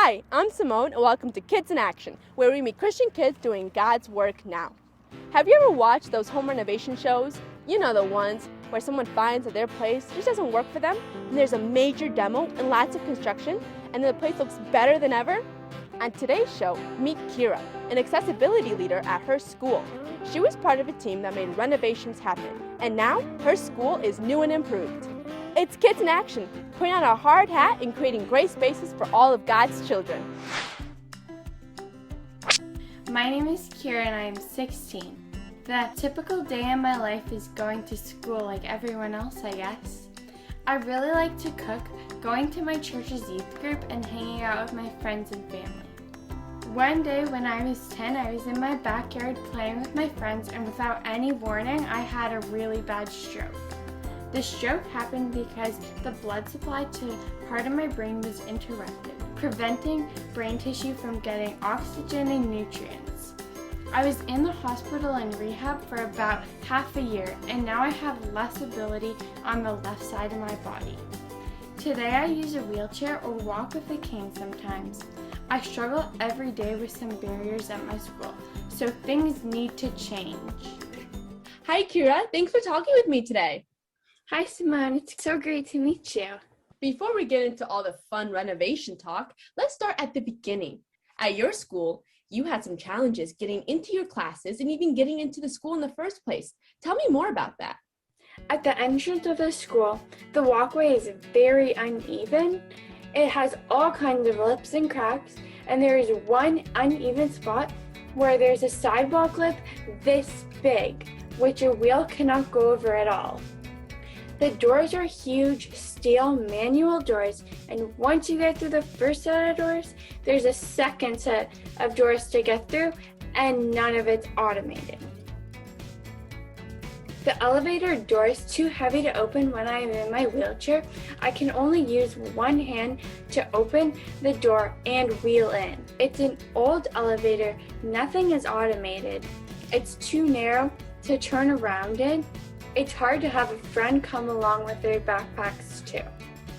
Hi, I'm Simone, and welcome to Kids in Action, where we meet Christian kids doing God's work now. Have you ever watched those home renovation shows? You know, the ones where someone finds that their place just doesn't work for them, and there's a major demo and lots of construction, and then the place looks better than ever? On today's show, meet Kyra, an accessibility leader at her school. She was part of a team that made renovations happen, and now her school is new and improved. It's Kids in Action, putting on a hard hat and creating great spaces for all of God's children. My name is Kyra and I am 16. The typical day in my life is going to school like everyone else, I guess. I really like to cook, going to my church's youth group, and hanging out with my friends and family. One day when I was 10, I was in my backyard playing with my friends, and without any warning, I had a really bad stroke. The stroke happened because the blood supply to part of my brain was interrupted, preventing brain tissue from getting oxygen and nutrients. I was in the hospital and rehab for about half a year, and now I have less ability on the left side of my body. Today I use a wheelchair or walk with a cane sometimes. I struggle every day with some barriers at my school, so things need to change. Hi Kyra, thanks for talking with me today. Hi Simone, it's so great to meet you. Before we get into all the fun renovation talk, let's start at the beginning. At your school, you had some challenges getting into your classes and even getting into the school in the first place. Tell me more about that. At the entrance of the school, the walkway is very uneven. It has all kinds of lips and cracks, and there is one uneven spot where there's a sidewalk lip this big, which a wheel cannot go over at all. The doors are huge steel manual doors, and once you get through the first set of doors, there's a second set of doors to get through, and none of it's automated. The elevator door is too heavy to open when I am in my wheelchair. I can only use one hand to open the door and wheel in. It's an old elevator, nothing is automated. It's too narrow to turn around in. It's hard to have a friend come along with their backpacks too.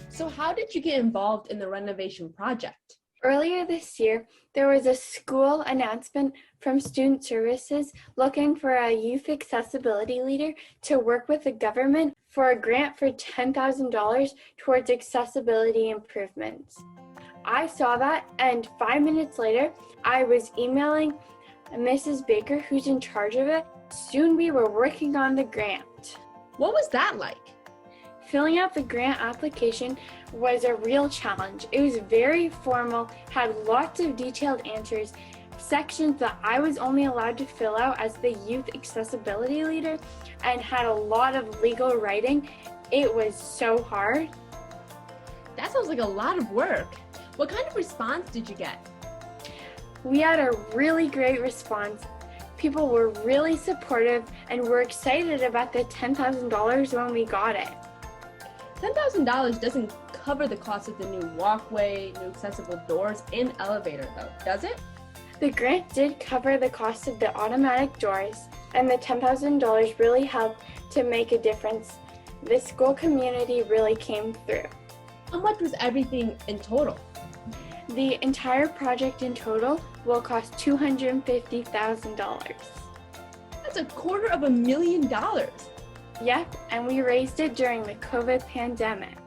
So how did you get involved in the renovation project? Earlier this year, there was a school announcement from Student Services looking for a youth accessibility leader to work with the government for a grant for $10,000 towards accessibility improvements. I saw that, and 5 minutes later, I was emailing Mrs. Baker, who's in charge of it. Soon we were working on the grant. What was that like? Filling out the grant application was a real challenge. It was very formal, had lots of detailed answers, sections that I was only allowed to fill out as the youth accessibility leader, and had a lot of legal writing. It was so hard. That sounds like a lot of work. What kind of response did you get? We had a really great response. People were really supportive and were excited about the $10,000 when we got it. $10,000 doesn't cover the cost of the new walkway, new accessible doors, and elevator though, does it? The grant did cover the cost of the automatic doors, and the $10,000 really helped to make a difference. The school community really came through. How much was everything in total? The entire project in total will cost $250,000. That's $250,000. Yep, and we raised it during the COVID pandemic.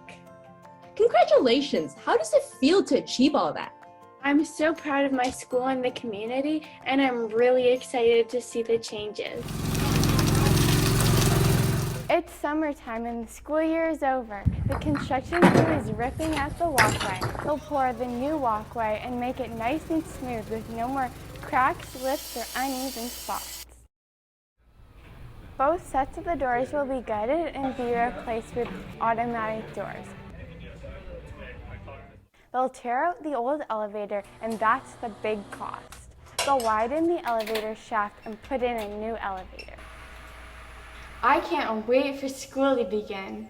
Congratulations! How does it feel to achieve all that? I'm so proud of my school and the community, and I'm really excited to see the changes. It's summertime and the school year is over. The construction crew is ripping out the walkway. They'll pour the new walkway and make it nice and smooth with no more cracks, lips, or uneven spots. Both sets of the doors will be gutted and be replaced with automatic doors. They'll tear out the old elevator, and that's the big cost. They'll widen the elevator shaft and put in a new elevator. I can't wait for school to begin.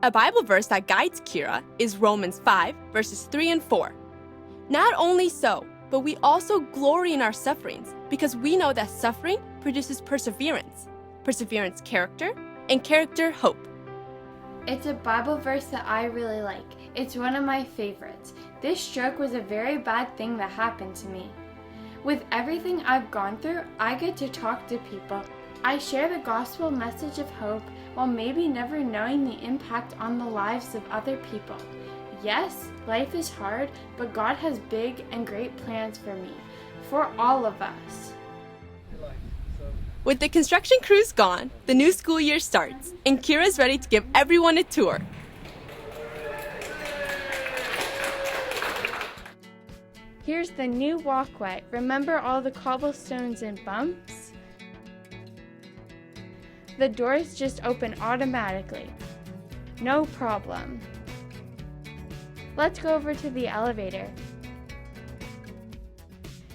A Bible verse that guides Kyra is Romans 5, verses 3 and 4. Not only so, but we also glory in our sufferings, because we know that suffering produces perseverance. Perseverance, character, and character, hope. It's a Bible verse that I really like. It's one of my favorites. This stroke was a very bad thing that happened to me. With everything I've gone through, I get to talk to people. I share the gospel message of hope while maybe never knowing the impact on the lives of other people. Yes, life is hard, but God has big and great plans for me, for all of us. With the construction crews gone, the new school year starts, and Kyra's ready to give everyone a tour. Here's the new walkway. Remember all the cobblestones and bumps? The doors just open automatically. No problem. Let's go over to the elevator.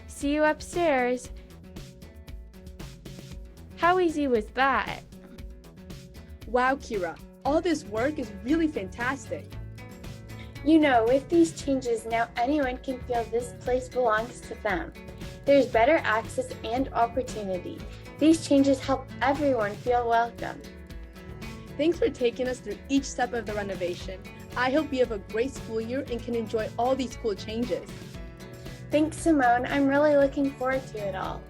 See you upstairs. How easy was that? Wow, Kyra, all this work is really fantastic. You know, with these changes, now anyone can feel this place belongs to them. There's better access and opportunity. These changes help everyone feel welcome. Thanks for taking us through each step of the renovation. I hope you have a great school year and can enjoy all these cool changes. Thanks, Simone. I'm really looking forward to it all.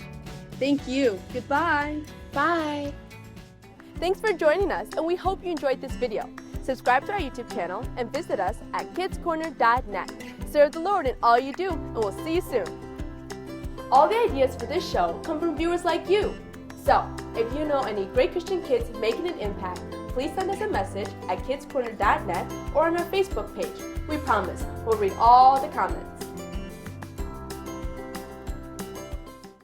Thank you. Goodbye. Bye. Thanks for joining us, and we hope you enjoyed this video. Subscribe to our YouTube channel and visit us at kidscorner.net. Serve the Lord in all you do, and we'll see you soon. All the ideas for this show come from viewers like you. So, if you know any great Christian kids making an impact, please send us a message at kidscorner.net or on our Facebook page. We promise we'll read all the comments.